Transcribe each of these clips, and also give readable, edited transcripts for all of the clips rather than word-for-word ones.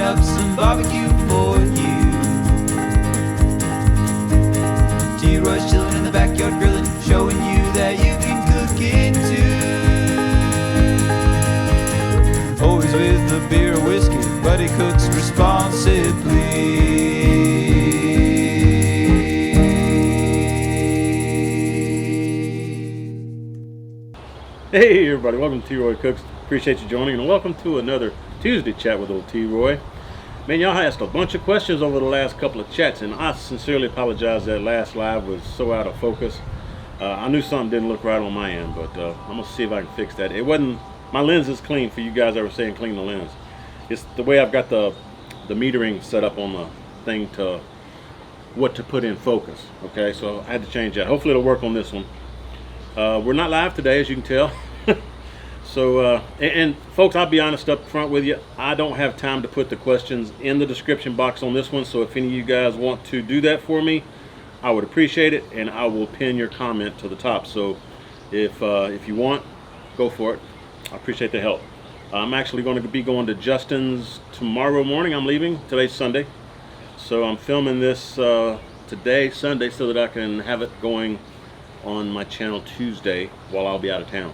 up some barbecue for you. T-Roy's chilling in the backyard grilling, showing you that you can cook it too. Always with a beer or whiskey, but he cooks responsibly. Hey everybody, welcome to T-Roy Cooks. Appreciate you joining, and welcome to another Tuesday chat with old T-Roy. Man, y'all asked a bunch of questions over the last couple of chats, and I sincerely apologize that last live was so out of focus. I knew something didn't look right on my end, but I'm gonna see if I can fix that. It wasn't, my lens is clean for you guys that were saying clean the lens. It's the way I've got the metering set up on the thing to what to put in focus. Okay, so I had to change that. Hopefully it'll work on this one. We're not live today, as you can tell. So, and folks, I'll be honest up front with you. I don't have time to put the questions in the description box on this one. So if any of you guys want to do that for me, I would appreciate it, and I will pin your comment to the top. So if you want, go for it. I appreciate the help. I'm actually going to be going to Justin's tomorrow morning. I'm leaving. Today's Sunday. So I'm filming this today, Sunday, so that I can have it going on my channel Tuesday while I'll be out of town.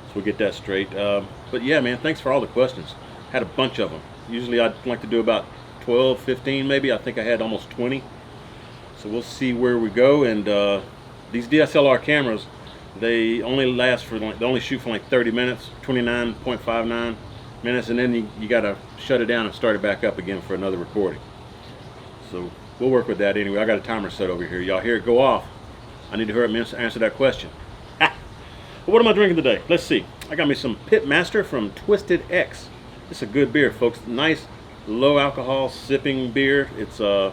So we'll get that straight. But yeah, man, thanks for all the questions. Had a bunch of them. Usually I'd like to do about 12, 15 maybe. I think I had almost 20. So we'll see where we go. And these DSLR cameras, they only last for they only shoot for like 30 minutes, 29.59 minutes, and then you gotta shut it down and start it back up again for another recording. So we'll work with that anyway. I got a timer set over here. Y'all hear it go off, I need to hurry up and answer that question. But what am I drinking today? Let's see. I got me some Pitmaster from Twisted X. It's a good beer, folks. Nice, low alcohol sipping beer. It's a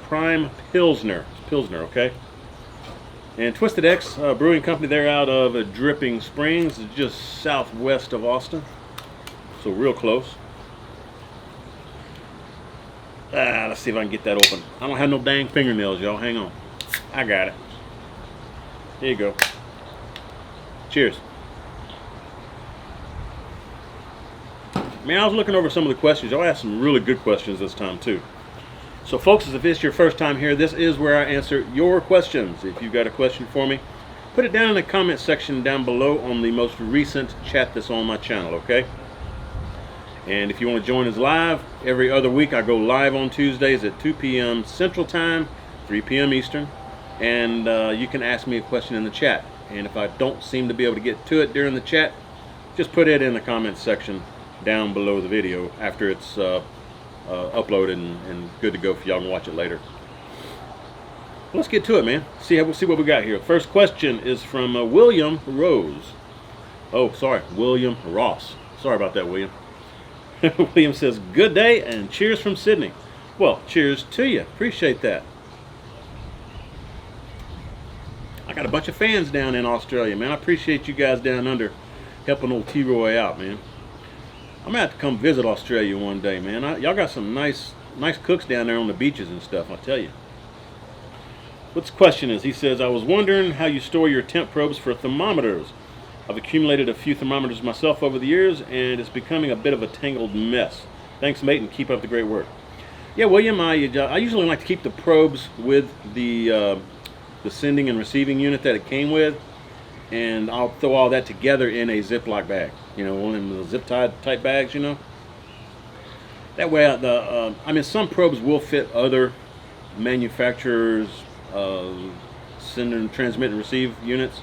prime Pilsner. It's Pilsner, okay? And Twisted X brewing company, they're out of Dripping Springs, just southwest of Austin. So real close. Let's see if I can get that open. I don't have no dang fingernails, y'all. Hang on. I got it. Here you go. Cheers. Man, I was looking over some of the questions. Y'all asked some really good questions this time too. So folks, if it's your first time here, this is where I answer your questions. If you've got a question for me, put it down in the comment section down below on the most recent chat that's on my channel, okay? And if you want to join us live, every other week I go live on Tuesdays at 2 p.m. Central Time, 3 p.m. Eastern. And you can ask me a question in the chat. And if I don't seem to be able to get to it during the chat, just put it in the comments section down below the video after it's uploaded and good to go for y'all to watch it later. Let's get to it, man. We'll see what we got here. First question is from William Rose. Oh, sorry, William Ross. Sorry about that, William. William says, good day and cheers from Sydney. Well, cheers to you. Appreciate that. I got a bunch of fans down in Australia, man. I appreciate you guys down under helping old T-Roy out, man. I'm gonna have to come visit Australia one day, man. Y'all got some nice cooks down there on the beaches and stuff, I'll tell you. What's the question is, he says, I was wondering how you store your temp probes for thermometers. I've accumulated a few thermometers myself over the years, and it's becoming a bit of a tangled mess. Thanks, mate, and keep up the great work. Yeah, William, I usually like to keep the probes with the sending and receiving unit that it came with, and I'll throw all that together in a Ziploc bag, you know, one of them zip tied type bags, you know. That way, I mean, some probes will fit other manufacturers' send and transmit and receive units,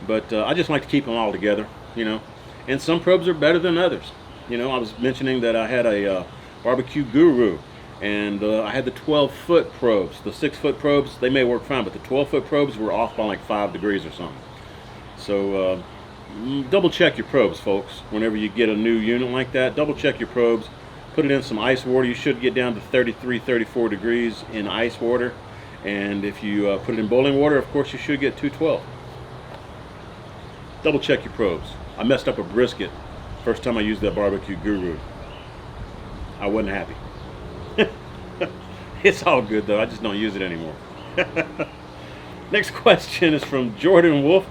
but I just like to keep them all together, you know. And some probes are better than others. You know, I was mentioning that I had a Barbecue Guru. And I had the 12-foot probes. The 6-foot probes, they may work fine, but the 12-foot probes were off by like 5 degrees or something. So double check your probes, folks. Whenever you get a new unit like that, double check your probes. Put it in some ice water. You should get down to 33, 34 degrees in ice water. And if you put it in boiling water, of course, you should get 212. Double check your probes. I messed up a brisket first time I used that Barbecue Guru. I wasn't happy. It's all good though, I just don't use it anymore. Next question is from Jordan Wolfe.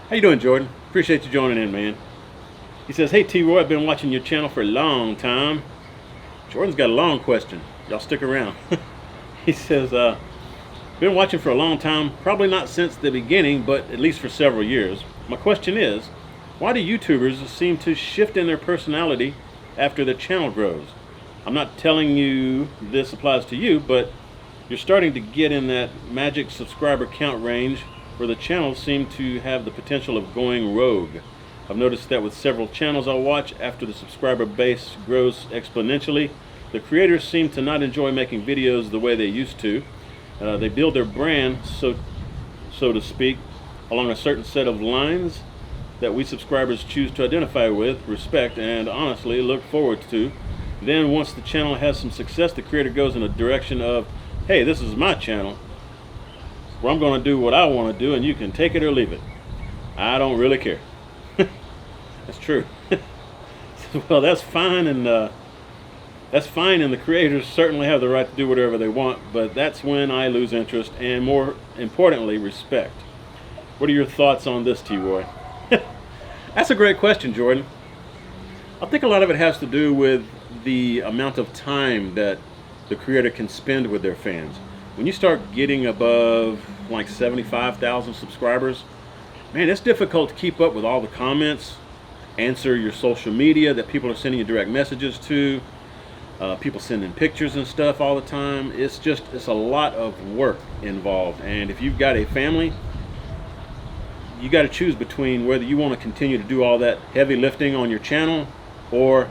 How you doing, Jordan? Appreciate you joining in, man. He says, hey T-Roy, I've been watching your channel for a long time. Jordan's got a long question. Y'all stick around. He says, been watching for a long time, probably not since the beginning, but at least for several years. My question is, why do YouTubers seem to shift in their personality after the channel grows? I'm not telling you this applies to you, but you're starting to get in that magic subscriber count range where the channels seem to have the potential of going rogue. I've noticed that with several channels I watch, after the subscriber base grows exponentially, the creators seem to not enjoy making videos the way they used to. They build their brand, so to speak, along a certain set of lines that we subscribers choose to identify with, respect, and honestly look forward to. Then once the channel has some success, the creator goes in a direction of, hey, this is my channel where I'm going to do what I want to do and you can take it or leave it. I don't really care. That's true. Well, that's fine, and the creators certainly have the right to do whatever they want, but that's when I lose interest and, more importantly, respect. What are your thoughts on this, T-Roy? That's a great question, Jordan. I think a lot of it has to do with the amount of time that the creator can spend with their fans. When you start getting above like 75,000 subscribers, man, it's difficult to keep up with all the comments, answer your social media that people are sending you direct messages to, people sending pictures and stuff all the time. It's a lot of work involved, and if you've got a family, you got to choose between whether you want to continue to do all that heavy lifting on your channel or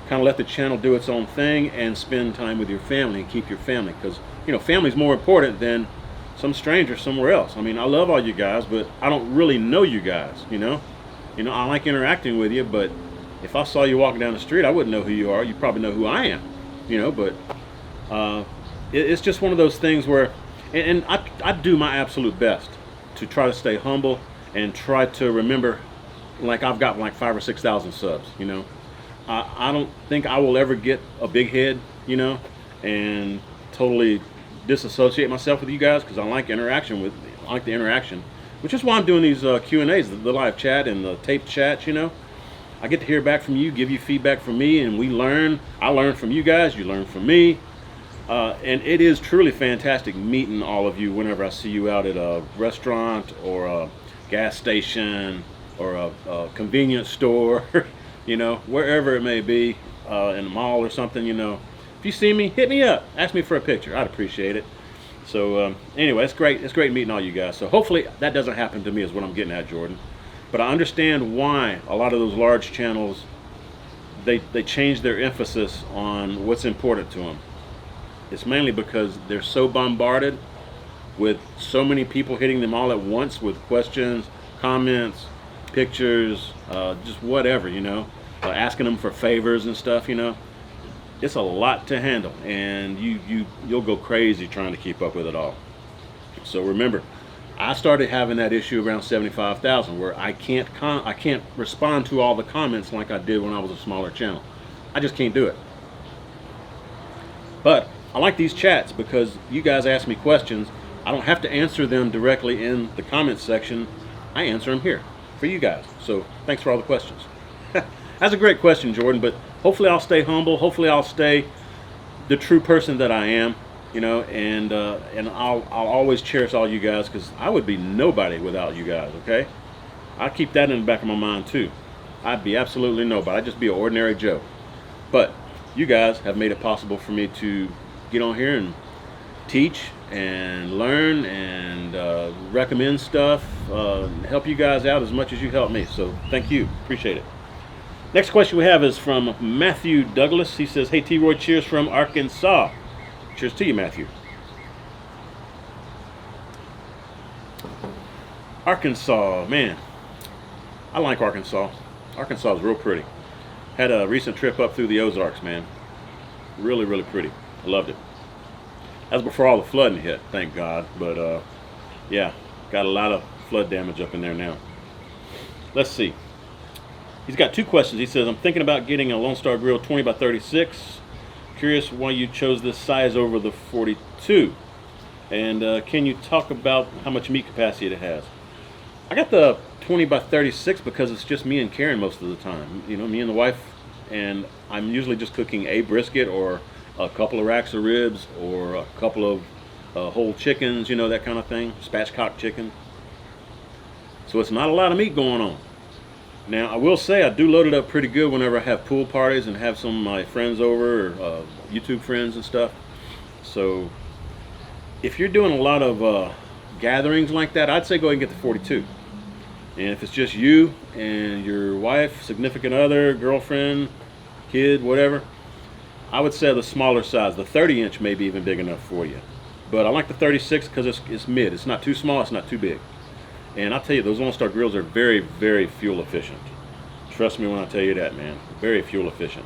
kind of let the channel do its own thing and spend time with your family and keep your family, because family's more important than some stranger somewhere else. I mean, I love all you guys, but I don't really know you guys. I like interacting with you, but if I saw you walking down the street, I wouldn't know who you are. You probably know who I am, but it's just one of those things where, and I do my absolute best to try to stay humble and try to remember, like, I've got like 5,000 or 6,000 subs. I don't think I will ever get a big head, and totally disassociate myself with you guys, because I like the interaction, which is why I'm doing these Q&As, the live chat and the taped chats. I get to hear back from you, give you feedback from me, and we learn. I learn from you guys, you learn from me, and it is truly fantastic meeting all of you whenever I see you out at a restaurant or a gas station or a convenience store, wherever it may be, in the mall or something. If you see me, hit me up, ask me for a picture. I'd appreciate it. So anyway, it's great meeting all you guys. So hopefully that doesn't happen to me, is what I'm getting at, Jordan. But I understand why a lot of those large channels, they change their emphasis on what's important to them. It's mainly because they're so bombarded with so many people hitting them all at once with questions, comments, pictures, just whatever, asking them for favors and stuff. It's a lot to handle, and you'll go crazy trying to keep up with it all. So remember, I started having that issue around 75,000, where I can't respond to all the comments like I did when I was a smaller channel. I just can't do it. But I like these chats because you guys ask me questions. I don't have to answer them directly in the comments section. I answer them here for you guys. So thanks for all the questions. That's a great question, Jordan, but hopefully I'll stay humble. Hopefully I'll stay the true person that I am, and I'll always cherish all you guys, because I would be nobody without you guys, okay? I keep that in the back of my mind too. I'd be absolutely nobody. I'd just be an ordinary Joe. But you guys have made it possible for me to get on here and teach and learn and recommend stuff, help you guys out as much as you help me. So thank you. Appreciate it. Next question we have is from Matthew Douglas. He says, hey T-Roy, cheers from Arkansas. Cheers to you, Matthew. Arkansas, man, I like Arkansas. Arkansas is real pretty. Had a recent trip up through the Ozarks, man. Really, really pretty. I loved it. That was before all the flooding hit, thank God. But yeah, got a lot of flood damage up in there now. Let's see. He's got two questions. He says, I'm thinking about getting a Lone Star Grill 20 by 36. Curious why you chose this size over the 42. And can you talk about how much meat capacity it has? I got the 20 by 36 because it's just me and Karen most of the time. Me and the wife and I'm usually just cooking a brisket or a couple of racks of ribs or a couple of whole chickens, you know, that kind of thing, spatchcock chicken. So it's not a lot of meat going on. Now, I will say I do load it up pretty good whenever I have pool parties and have some of my friends over, or YouTube friends and stuff. So if you're doing a lot of gatherings like that, I'd say go ahead and get the 42. And if it's just you and your wife, significant other, girlfriend, kid, whatever, I would say the smaller size. The 30-inch may be even big enough for you. But I like the 36 because it's mid. It's not too small, it's not too big. And I'll tell you, those Lone Star grills are very, very fuel efficient. Trust me when I tell you that, man. Very fuel efficient.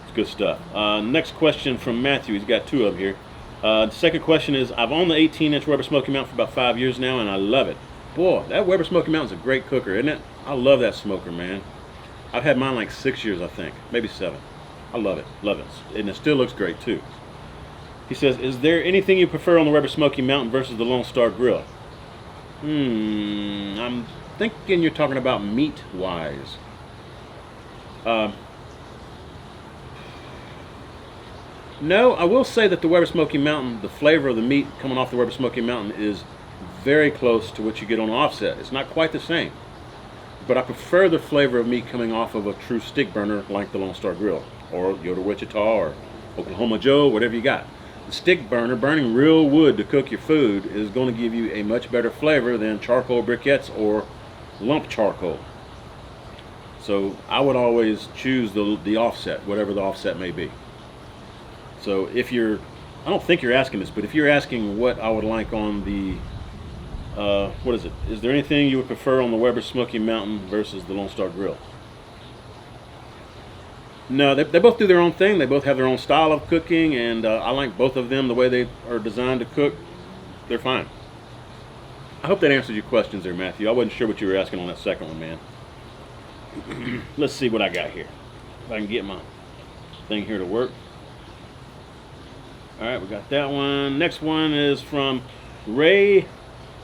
It's good stuff. Next question from Matthew. He's got two of them here. The second question is, I've owned the 18-inch Weber Smokey Mountain for about 5 years now, and I love it. Boy, that Weber Smokey Mountain's a great cooker, isn't it? I love that smoker, man. I've had mine like 6 years, I think. Maybe 7. I love it. Love it. And it still looks great, too. He says, is there anything you prefer on the Weber Smokey Mountain versus the Lone Star grill? I'm thinking you're talking about meat-wise. No, I will say that the Weber Smokey Mountain, the flavor of the meat coming off the Weber Smokey Mountain is very close to what you get on offset. It's not quite the same. But I prefer the flavor of meat coming off of a true stick burner like the Lone Star Grill, or Yoder Wichita, or Oklahoma Joe, whatever you got. The stick burner, burning real wood to cook your food, is going to give you a much better flavor than charcoal briquettes or lump charcoal. So I would always choose the offset, whatever the offset may be. So if you're, I don't think you're asking this, but if you're asking what I would like on the, what is it? Is there anything you would prefer on the Weber Smoky Mountain versus the Lone Star Grill? No, they both do their own thing. They both have their own style of cooking, and I like both of them the way they are designed to cook. They're fine. I hope that answers your questions there, Matthew. I wasn't sure what you were asking on that second one, man. Let's see what I got here. If I can get my thing here to work. All right, we got that one. Next one is from Ray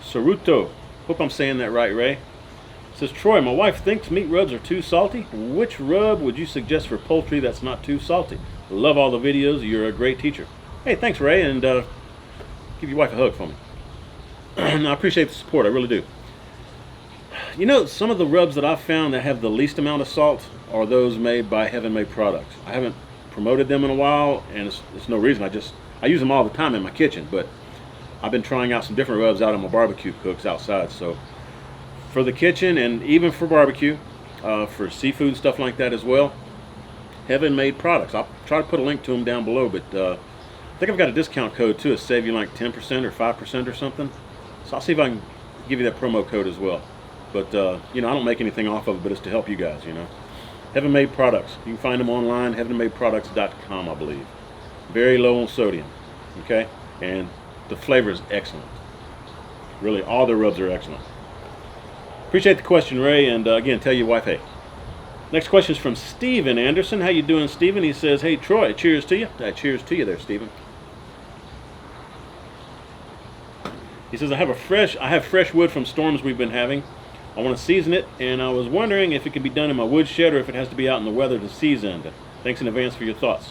Cerruto. Hope I'm saying that right, Ray. It says, Troy, my wife thinks meat rubs are too salty. Which rub would you suggest for poultry that's not too salty? Love all the videos. You're a great teacher. Hey, thanks, Ray, and give your wife a hug for me. I appreciate the support. I really do. You know, some of the rubs that I've found that have the least amount of salt are those made by Heaven Made Products. I haven't promoted them in a while, and it's no reason. I use them all the time in my kitchen, but I've been trying out some different rubs out on my barbecue cooks outside. So for the kitchen and even for barbecue, for seafood and stuff like that as well, Heaven Made Products. I'll try to put a link to them down below, but I think I've got a discount code too. It'll save you like 10% or 5% or something. So I'll see if I can give you that promo code as well. But you know, I don't make anything off of it, but it's to help you guys, you know. Heaven Made Products. You can find them online, heavenmadeproducts.com, I believe. Very low on sodium, okay? And the flavor is excellent. Really, all their rubs are excellent. Appreciate the question, Ray, and again, tell your wife, hey. Next question is from Steven Anderson. How you doing, Steven? He says, hey, Troy, cheers to you. Cheers to you there, Steven. He says, I have fresh wood from storms we've been having. I want to season it, and I was wondering if it can be done in my wood shed or if it has to be out in the weather to season. Thanks in advance for your thoughts.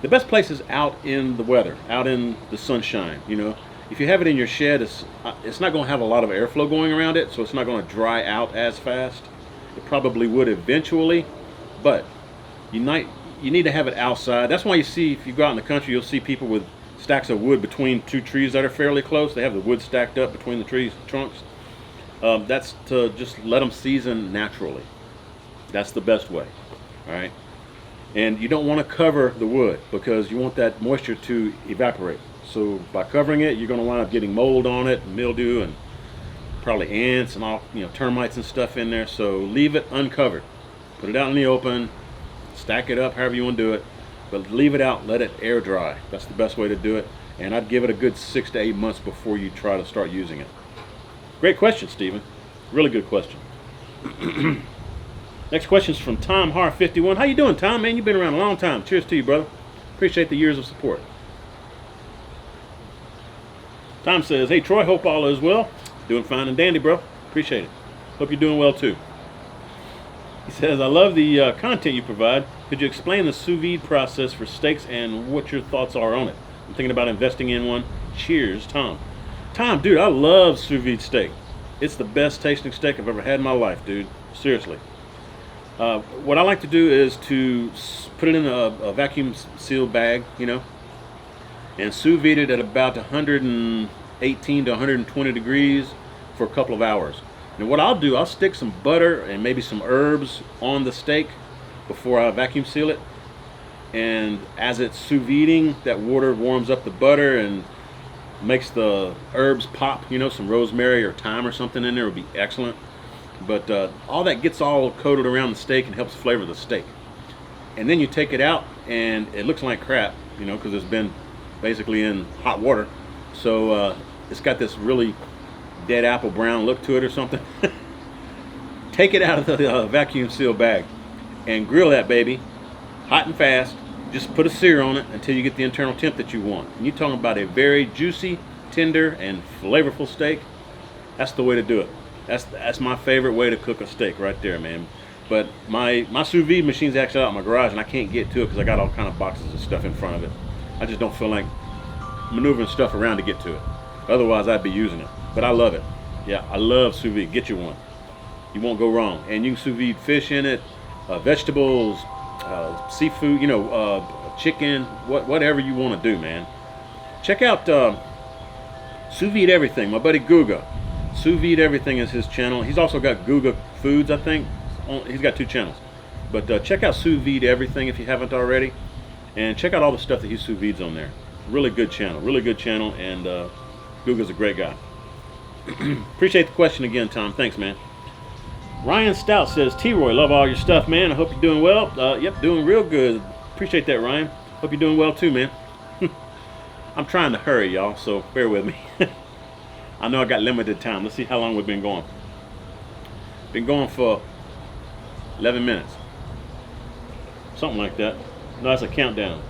The best place is out in the weather, out in the sunshine. You know, if you have it in your shed, it's not going to have a lot of airflow going around it, so it's not going to dry out as fast. It probably would eventually, but you need to have it outside. That's why you see, if you go out in the country, you'll see people with stacks of wood between two trees that are fairly close. They have the wood stacked up between the trees trunks. That's to just let them season naturally. That's the best way. All right. And you don't want to cover the wood because you want that moisture to evaporate. So by covering it, you're going to wind up getting mold on it, mildew, and probably ants and all, you know, termites and stuff in there. So leave it uncovered. Put it out in the open. Stack it up however you want to do it. But leave it out. Let it air dry. That's the best way to do it. And I'd give it a good 6 to 8 months before you try to start using it. Great question, Stephen. Really good question. Next question is from Tom Har 51. How you doing, Tom? Man, you've been around a long time. Cheers to you, brother. Appreciate the years of support. Tom says, hey, Troy, hope all is well. Doing fine and dandy, bro. Appreciate it. Hope you're doing well, too. He says, I love the content you provide. Could you explain the sous vide process for steaks and what your thoughts are on it? I'm thinking about investing in one. Cheers, Tom. Tom, dude, I love sous vide steak. It's the best tasting steak I've ever had in my life, dude. Seriously. What I like to do is to put it in a vacuum sealed bag, you know, and sous vide it at about 118 to 120 degrees for a couple of hours. And what I'll do, I'll stick some butter and maybe some herbs on the steak before I vacuum seal it. And as it's sous videing, that water warms up the butter and makes the herbs pop, you know, some rosemary or thyme or something in there would be excellent. But all that gets all coated around the steak and helps flavor the steak. And then you take it out and it looks like crap, you know, because it's been basically in hot water. So it's got this really dead apple brown look to it or something. Take it out of the vacuum seal bag and grill that baby hot and fast. Just put a sear on it until you get the internal temp that you want. And you're talking about a very juicy, tender, and flavorful steak. That's the way to do it. That's my favorite way to cook a steak right there, man. But my sous vide machine's actually out in my garage and I can't get to it because I got all kind of boxes of stuff in front of it. I just don't feel like maneuvering stuff around to get to it. Otherwise I'd be using it. But I love it. Yeah, I love sous vide. Get you one. You won't go wrong. And you can sous vide fish in it, vegetables, seafood, you know, chicken, whatever you want to do, man. Check out Sous Vide Everything, my buddy Guga. Sous Vide Everything is his channel. He's also got Guga Foods, I think. He's got 2 channels. But check out Sous Vide Everything if you haven't already. And check out all the stuff that he sous vides on there. Really good channel, and Guga's a great guy. Appreciate the question again, Tom. Thanks, man. Ryan Stout says, T-Roy, love all your stuff, man. I hope you're doing well. Yep, doing real good. Appreciate that, Ryan. Hope you're doing well too, man. I'm trying to hurry, y'all, so bear with me. I know I got limited time. Let's see how long we've been going. Been going for 11 minutes. Something like that. No, that's a countdown.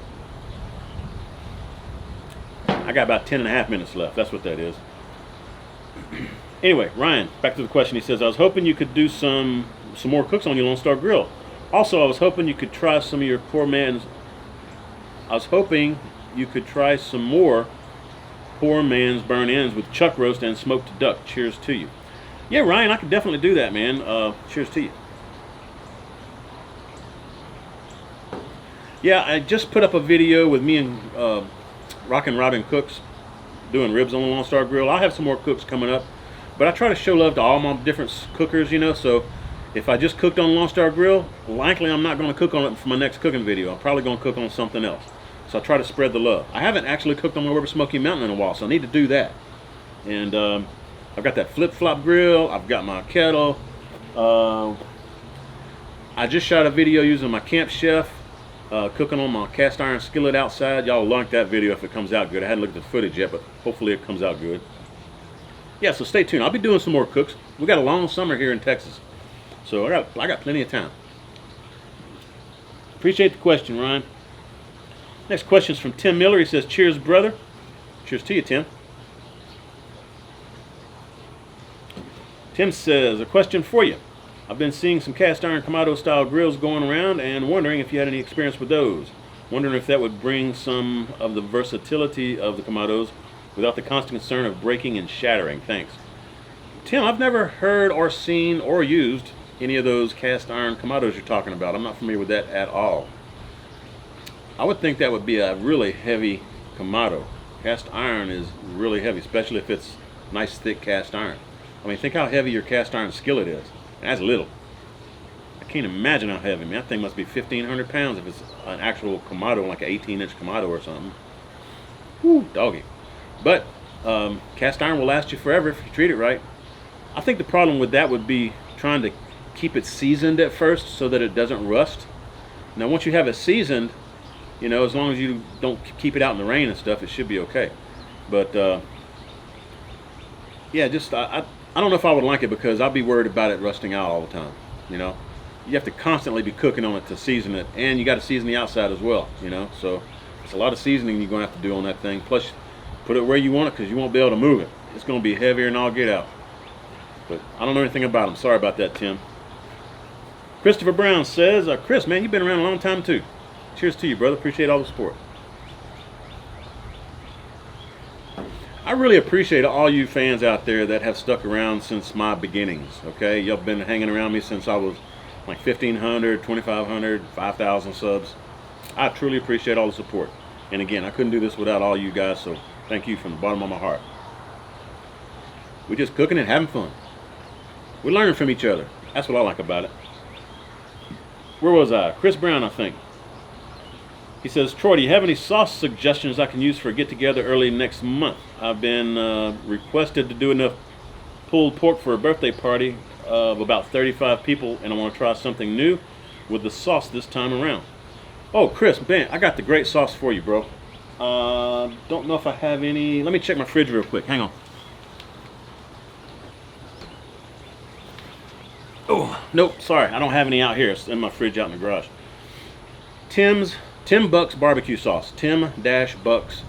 I got about 10 and a half minutes left. That's what that is. Anyway, Ryan, back to the question. He says, I was hoping you could do some more cooks on your Lone Star Grill. Also, I was hoping you could try some of your I was hoping you could try some more poor man's burn ends with chuck roast and smoked duck. Cheers to you. Yeah, Ryan, I could definitely do that, man. Cheers to you. Yeah, I just put up a video with me and Rockin' Robin Cooks doing ribs on the Lone Star Grill. I'll have some more cooks coming up, but I try to show love to all my different cookers, you know. So if I just cooked on Lone Star Grill, likely I'm not going to cook on it for my next cooking video. I'm probably going to cook on something else. So I try to spread the love. I haven't actually cooked on my River Smoky Mountain in a while, so I need to do that. And I've got that flip-flop grill. I've got my kettle. I just shot a video using my Camp Chef, cooking on my cast iron skillet outside. Y'all like that video if it comes out good. I hadn't looked at the footage yet, but hopefully it comes out good. Yeah, so stay tuned. I'll be doing some more cooks. We got a long summer here in Texas, so I got plenty of time. Appreciate the question, Ryan. Next question is from Tim Miller. He says, cheers, brother. Cheers to you, Tim. Tim says, a question for you. I've been seeing some cast iron Kamado style grills going around and wondering if you had any experience with those. Wondering if that would bring some of the versatility of the Kamados without the constant concern of breaking and shattering. Thanks. Tim, I've never heard or seen or used any of those cast iron Kamados you're talking about. I'm not familiar with that at all. I would think that would be a really heavy Kamado. Cast iron is really heavy, especially if it's nice thick cast iron. I mean, think how heavy your cast iron skillet is. And that's little. I can't imagine how heavy. Man, that thing must be 1,500 pounds if it's an actual Kamado, like an 18-inch Kamado or something. Whew, doggy. But cast iron will last you forever if you treat it right. I think the problem with that would be trying to keep it seasoned at first so that it doesn't rust. Now, once you have it seasoned, you know, as long as you don't keep it out in the rain and stuff, it should be okay. But yeah, just I don't know if I would like it because I'll be worried about it rusting out all the time. You know, you have to constantly be cooking on it to season it, and you got to season the outside as well. You know, so it's a lot of seasoning you're gonna have to do on that thing. Plus, put it where you want it because you won't be able to move it. It's gonna be heavier than all get out. But I don't know anything about them. Sorry about that, Tim. Christopher Brown says, Chris, man, you've been around a long time too. Cheers to you, brother. Appreciate all the support. I really appreciate all you fans out there that have stuck around since my beginnings, okay? Y'all been hanging around me since I was like 1,500, 2,500, 5,000 subs. I truly appreciate all the support. And again, I couldn't do this without all you guys, so thank you from the bottom of my heart. We're just cooking and having fun. We're learning from each other. That's what I like about it. Where was I? Chris Brown, I think. He says, Troy, do you have any sauce suggestions I can use for a get-together early next month? I've been requested to do enough pulled pork for a birthday party of about 35 people, and I want to try something new with the sauce this time around. Oh, Chris, man, I got the great sauce for you, bro. Don't know if I have any. Let me check my fridge real quick. Hang on. Oh, nope, sorry. I don't have any out here. It's in my fridge out in the garage. Tim Buck's barbecue sauce. Tim-Buck's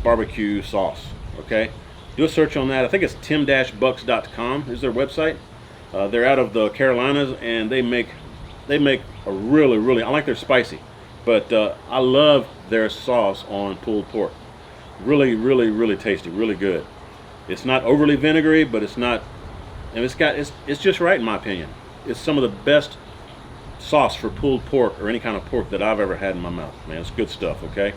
barbecue sauce. Okay? Do a search on that. I think it's tim-bucks.com is their website. They're out of the Carolinas, and they make a really, I like their spicy, but I love their sauce on pulled pork. Really tasty, really good. It's not overly vinegary, but it's not, and it's just right in my opinion. It's some of the best sauce for pulled pork or any kind of pork that I've ever had in my mouth, man. It's good stuff, okay?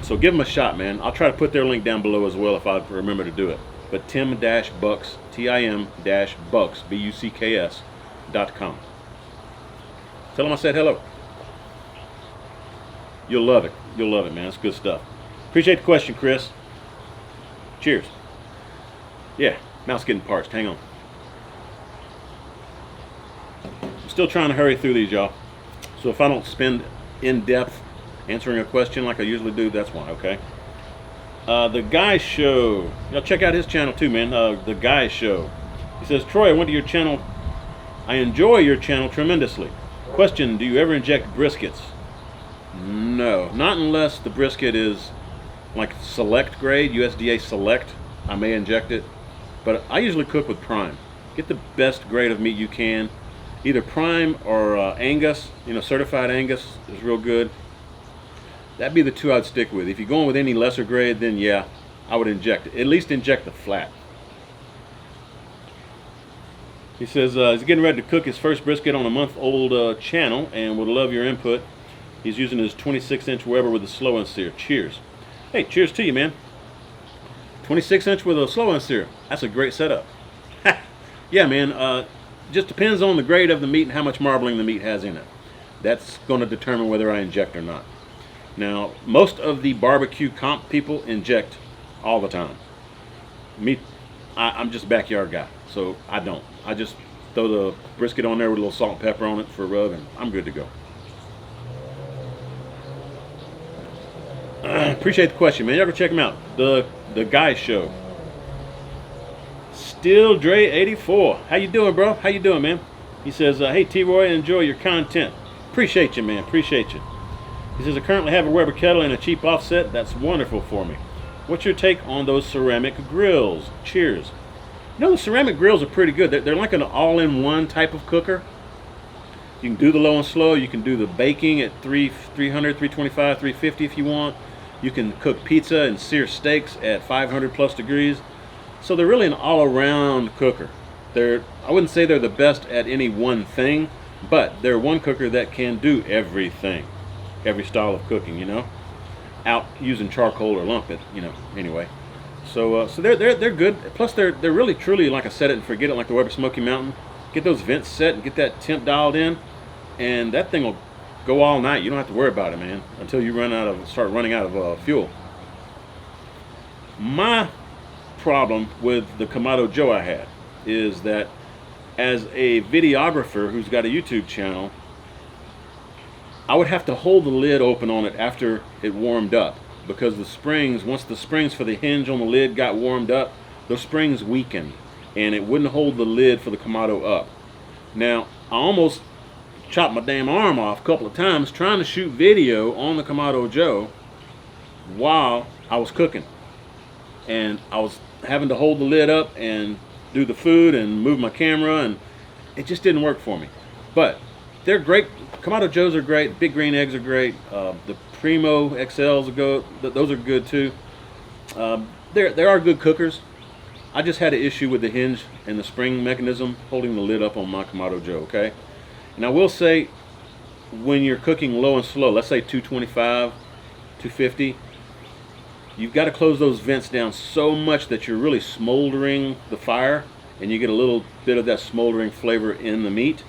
So give them a shot, man. I'll try to put their link down below as well if I remember to do it. But Tim-Bucks, Tim-Bucks, BUCKS.com. Tell them I said hello. You'll love it. You'll love it, man. It's good stuff. Appreciate the question, Chris. Cheers. Yeah, mouth's getting parched. Hang on. I'm still trying to hurry through these, y'all. So if I don't spend in depth answering a question like I usually do, that's why, okay? The Guy Show. Y'all check out his channel too, man. The Guy Show. He says, Troy, I went to your channel. I enjoy your channel tremendously. Question, do you ever inject briskets? No, not unless the brisket is like select grade, USDA select. I may inject it. But I usually cook with prime. Get the best grade of meat you can. Either prime or Angus, certified Angus is real good. That'd be the two I'd stick with. If you're going with any lesser grade, then yeah, I would inject it. At least inject the flat. He says he's getting ready to cook his first brisket on a month-old channel and would love your input. He's using his 26-inch Weber with a slow and sear. Cheers. Hey, cheers to you, man. 26-inch with a slow and sear. That's a great setup. Yeah, man. Just depends on the grade of the meat and how much marbling the meat has in it. That's going to determine whether I inject or not. Now, most of the barbecue comp people inject all the time. Me, I'm just a backyard guy, so I don't. I just throw the brisket on there with a little salt and pepper on it for a rub, and I'm good to go. Appreciate the question, man. Y'all go check him out. The Guy Show. Still Dre 84. How you doing, bro? How you doing, man? He says, hey, T-Roy, enjoy your content. Appreciate you, man. Appreciate you. He says, I currently have a Weber kettle and a cheap offset. That's wonderful for me. What's your take on those ceramic grills? Cheers. The ceramic grills are pretty good. They're like an all-in-one type of cooker. You can do the low and slow. You can do the baking at 300, 325, 350 if you want. You can cook pizza and sear steaks at 500 plus degrees. So they're really an all-around cooker. I wouldn't say they're the best at any one thing, but they're one cooker that can do everything. Every style of cooking, out using charcoal or lump it, anyway. So they're good. Plus they're really truly like a set it and forget it, like the Weber Smoky Mountain. Get those vents set and get that temp dialed in, and that thing will go all night. You don't have to worry about it, man, until you start running out of fuel. My problem with the Kamado Joe I had is that as a videographer who's got a YouTube channel, I would have to hold the lid open on it after it warmed up, because the springs, once the springs for the hinge on the lid got warmed up, those springs weakened and it wouldn't hold the lid for the Kamado up. Now, I almost chopped my damn arm off a couple of times trying to shoot video on the Kamado Joe while I was cooking. And I was having to hold the lid up and do the food and move my camera, and it just didn't work for me. But they're great. Kamado Joes are great. Big green eggs are great. The Primo XLs are good. Those are good too. There are good cookers. I just had an issue with the hinge and the spring mechanism holding the lid up on my Kamado Joe, okay? And I will say, when you're cooking low and slow, let's say 225, 250, you've got to close those vents down so much that you're really smoldering the fire, and you get a little bit of that smoldering flavor in the meat.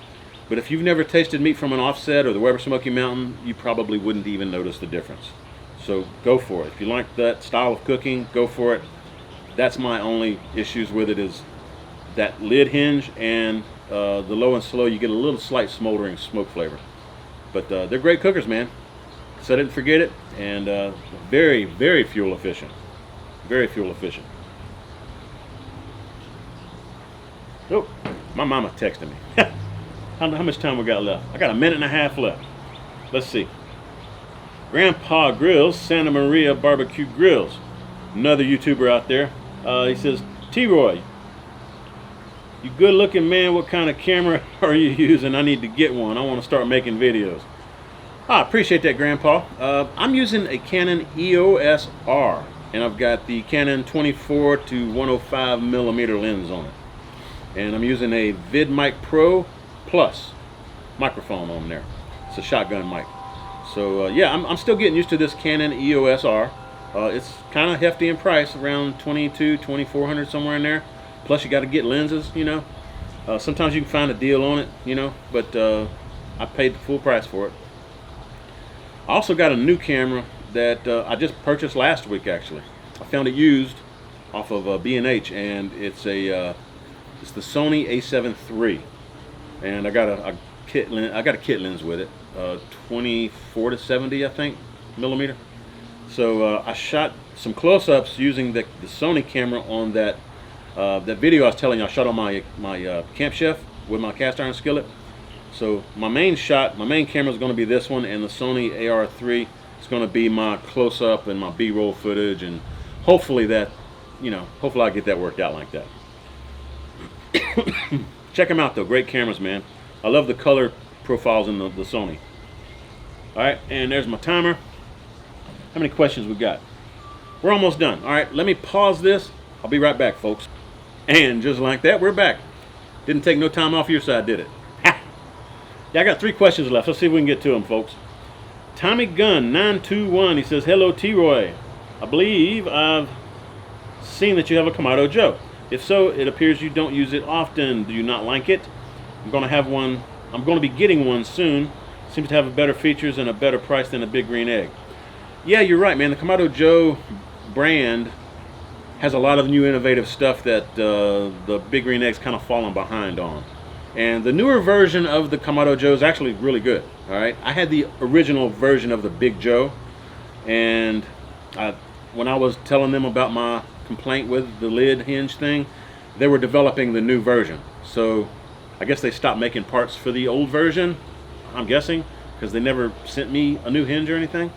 But if you've never tasted meat from an offset or the Weber Smoky Mountain, you probably wouldn't even notice the difference. So go for it. If you like that style of cooking, go for it. That's my only issues with it, is that lid hinge and the low and slow. You get a little slight smoldering smoke flavor. But they're great cookers, man. Set it and forget it. And very, very fuel efficient. Very fuel efficient. Oh, my mama texted me. How much time we got left? I got a minute and a half left. Let's see. Grandpa Grills, Santa Maria Barbecue Grills. Another YouTuber out there. He says, T-Roy, you good looking man, what kind of camera are you using? I need to get one. I want to start making videos. I appreciate that, Grandpa. I'm using a Canon EOS R, and I've got the Canon 24 to 105 millimeter lens on it. And I'm using a VidMic Pro Plus microphone on there. It's a shotgun mic. So yeah, I'm still getting used to this Canon EOS R. It's kind of hefty in price, around $2,200-$2,400, somewhere in there. Plus you got to get lenses, you know. Sometimes you can find a deal on it, you know, but I paid the full price for it. I also got a new camera that I just purchased last week, actually. I found it used off of B&H, and it's the Sony A7 III. And I got a kit lens with it, 24 to 70, I think, millimeter. So I shot some close-ups using the Sony camera on that video I was telling you I shot on my Camp Chef with my cast iron skillet. So my main camera is going to be this one, and the Sony AR3 is going to be my close-up and my B-roll footage, and hopefully I get that worked out like that. Check them out though, great cameras, man. I love the color profiles in the Sony. Alright, and there's my timer. How many questions we got? We're almost done. Alright, let me pause this. I'll be right back, folks. And just like that, we're back. Didn't take no time off your side, did it? Ha! Yeah, I got 3 questions left. Let's see if we can get to them, folks. Tommy Gunn 921, he says, hello T-Roy. I believe I've seen that you have a Kamado Joe. If so, it appears you don't use it often. Do you not like it? I'm going to be getting one soon. Seems to have better features and a better price than a Big Green Egg. Yeah, you're right, man. The Kamado Joe brand has a lot of new innovative stuff that the Big Green Egg's kind of fallen behind on. And the newer version of the Kamado Joe is actually really good. All right, I had the original version of the Big Joe, and when I was telling them about my complaint with the lid hinge thing, they were developing the new version. So I guess they stopped making parts for the old version, I'm guessing, because they never sent me a new hinge or anything.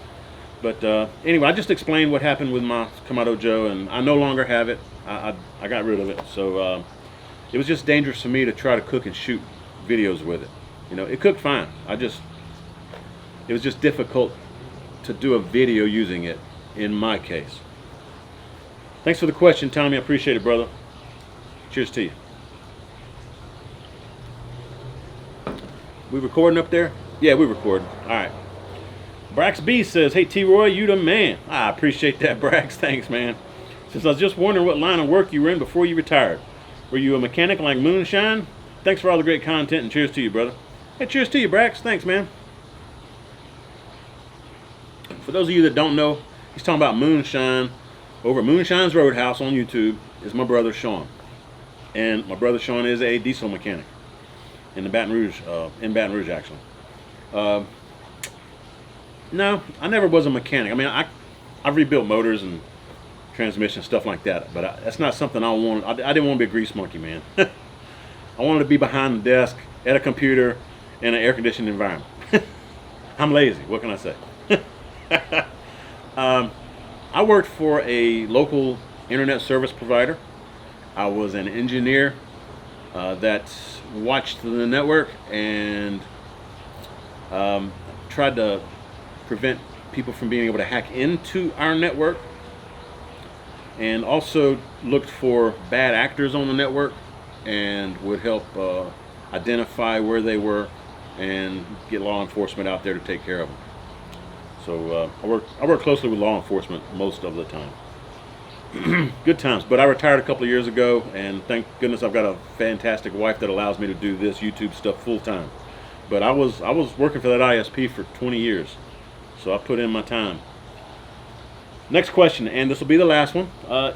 But anyway, I just explained what happened with my Kamado Joe, and I no longer have it. I got rid of it. So it was just dangerous for me to try to cook and shoot videos with it. You know, it cooked fine. It was just difficult to do a video using it in my case. Thanks for the question, Tommy. I appreciate it, brother. Cheers to you. We recording up there? Yeah, we recording. All right. Brax B says, hey, T-Roy, you the man. I appreciate that, Brax. Thanks, man. Since I was just wondering what line of work you were in before you retired. Were you a mechanic like Moonshine? Thanks for all the great content, and cheers to you, brother. Hey, cheers to you, Brax. Thanks, man. For those of you that don't know, he's talking about Moonshine. Over at Moonshine's Roadhouse on YouTube is my brother Sean. And my brother Sean is a diesel mechanic in Baton Rouge, actually. No, I never was a mechanic. I mean, I've rebuilt motors and transmission, stuff like that, but that's not something I wanted. I didn't want to be a grease monkey, man. I wanted to be behind the desk at a computer in an air-conditioned environment. I'm lazy. What can I say? I worked for a local internet service provider. I was an engineer that watched the network and tried to prevent people from being able to hack into our network, and also looked for bad actors on the network and would help identify where they were and get law enforcement out there to take care of them. So I work closely with law enforcement most of the time. Good times. But I retired a couple of years ago, and thank goodness I've got a fantastic wife that allows me to do this YouTube stuff full time. But I was working for that ISP for 20 years, so I put in my time. Next question, and this will be the last one.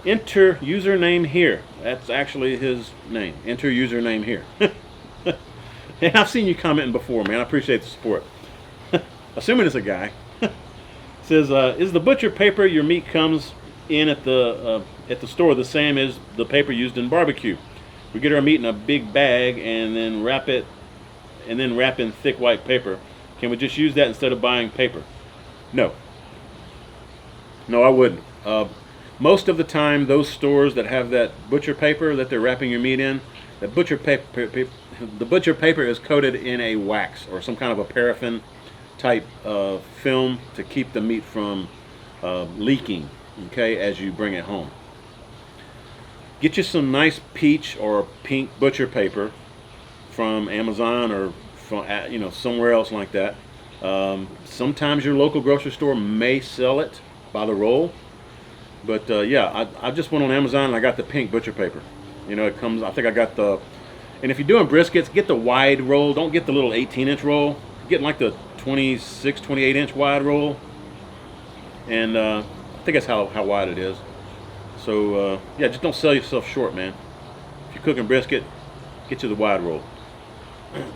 Enter username here. That's actually his name. Enter username here. And I've seen you commenting before, man. I appreciate the support. Assuming it's a guy. Says, is the butcher paper your meat comes in at the store the same as the paper used in barbecue? We get our meat in a big bag and then wrap in thick white paper. Can we just use that instead of buying paper? No, I wouldn't. Most of the time, those stores that have that butcher paper that they're wrapping your meat in, the butcher paper is coated in a wax or some kind of a paraffin type film to keep the meat from leaking, okay, as you bring it home. Get you some nice peach or pink butcher paper from Amazon or from somewhere else like that. Sometimes your local grocery store may sell it by the roll, but yeah, I just went on Amazon and I got the pink butcher paper. It comes, I think I got and if you're doing briskets, get the wide roll. Don't get the little 18-inch roll. Get like the 26, 28-inch wide roll, and I think that's how wide it is. So yeah, just don't sell yourself short, man. If you're cooking brisket, get you the wide roll.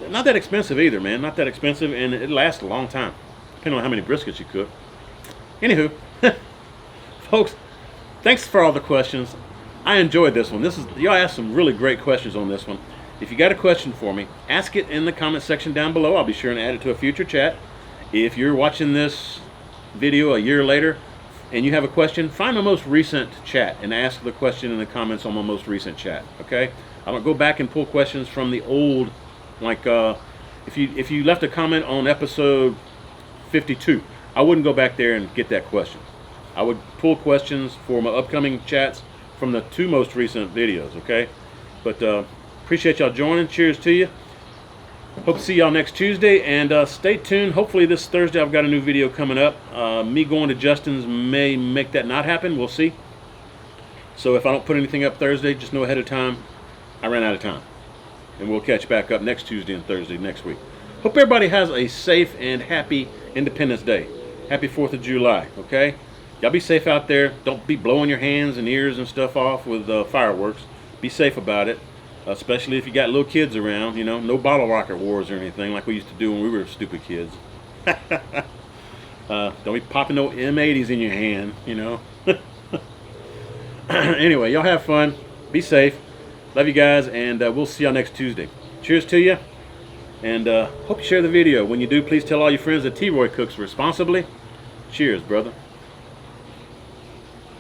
Not that expensive either, man. Not that expensive, and it lasts a long time, depending on how many briskets you cook. Anywho, folks, thanks for all the questions. I enjoyed this one. Y'all asked some really great questions on this one. If you got a question for me, ask it in the comment section down below. I'll be sure and add it to a future chat. If you're watching this video a year later and you have a question, find my most recent chat and ask the question in the comments on my most recent chat. Okay? I don't go back and pull questions from the old, like if you left a comment on episode 52, I wouldn't go back there and get that question. I would pull questions for my upcoming chats from the 2 most recent videos. Okay? But appreciate y'all joining. Cheers to you. Hope to see y'all next Tuesday, and stay tuned. Hopefully this Thursday I've got a new video coming up. Me going to Justin's may make that not happen. We'll see. So if I don't put anything up Thursday, just know ahead of time I ran out of time. And we'll catch back up next Tuesday and Thursday next week. Hope everybody has a safe and happy Independence Day. Happy 4th of July, okay? Y'all be safe out there. Don't be blowing your hands and ears and stuff off with fireworks. Be safe about it. Especially if you got little kids around, no bottle rocket wars or anything like we used to do when we were stupid kids. Don't be popping no M80s in your hand, Anyway, y'all have fun. Be safe. Love you guys, and we'll see y'all next Tuesday. Cheers to you, and hope you share the video. When you do, please tell all your friends that T-Roy cooks responsibly. Cheers, brother.